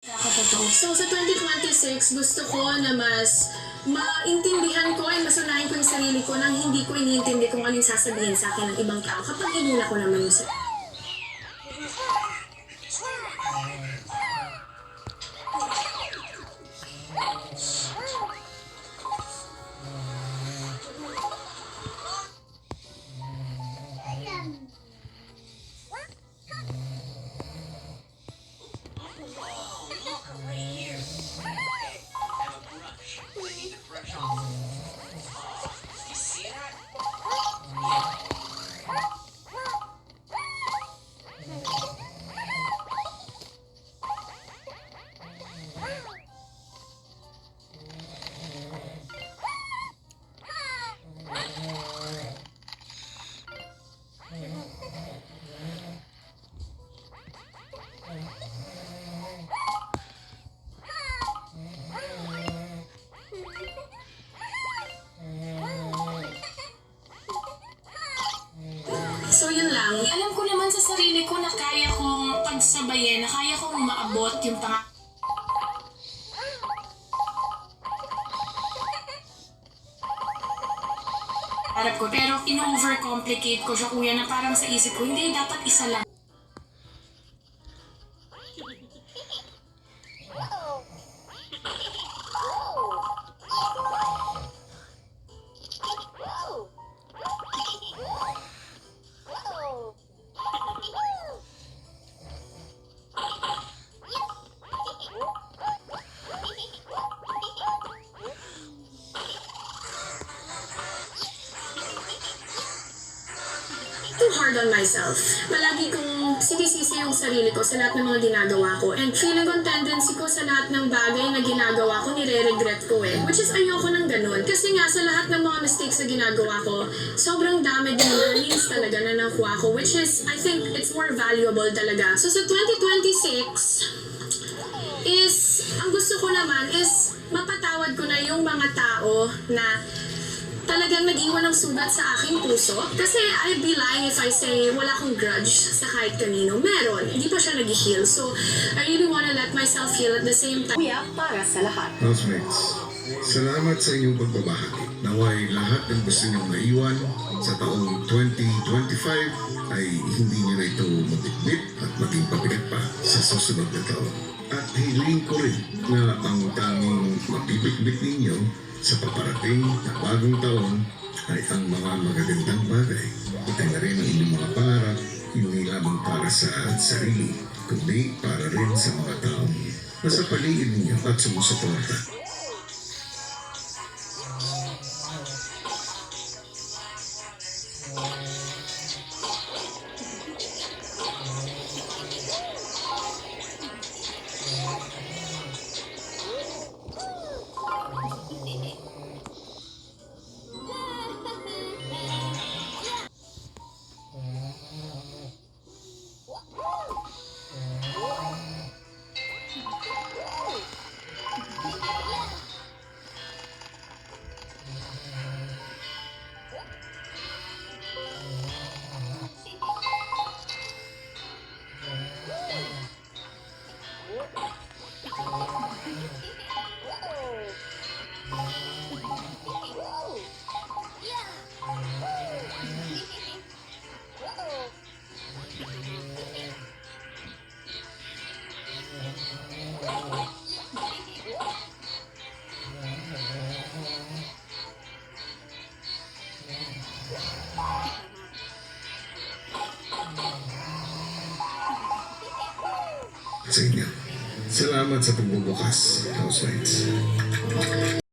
Nakakatotoo. So sa 2026, gusto ko na mas maintindihan ko ay masunahin ko yung sarili ko nang hindi ko iniintindi kung anong sasabihin sa akin ng ibang tao kapag inuna ko naman yung sarili. So yun lang. Alam ko naman sa sarili ko na kaya kong pagsabayin, na kaya kong maabot yung pangarap ko. Pero in-overcomplicate ko siya, kuya, na parang sa isip ko, hindi, dapat isa lang. Too hard on myself. Palagi kong sinisisi yung sarili ko sa lahat ng mga ginagawa ko. And feeling kong tendency ko sa lahat ng bagay na ginagawa ko, nire-regret ko eh. Which is ayoko ng ganun. Kasi nga sa lahat ng mga mistakes na ginagawa ko, sobrang dami din learnings talaga na nakuha ko. Which is, I think, it's more valuable talaga. So sa 2026 is, ang gusto ko naman is mapatawad ko na yung mga tao na talagang nag-iwan ng sugat sa aking puso. Kasi I'd be lying if I say wala akong grudge sa kahit kanino. Meron. Hindi pa siya nag-heal. So, I really wanna let myself heal at the same time. Kuya, para sa lahat. Housemates, salamat sa inyong pagbabahagi. Naway lahat ng gusto niyong maiwan sa taong 2025 ay hindi niyo na ito matitbit at maging pabigat pa sa susunod na taon. At hiling ko rin na ang tanging mabibitbit ninyo sa paparating na bagong taon ay ang mga magagandang bagay. Ito na rin ang inyong mga pangarap, hindi lamang para sa sarili, kundi para rin sa mga taong nasa paligid ninyo at sumusuporta. Sa inyo. Salamat sa pagbubukas, housemates.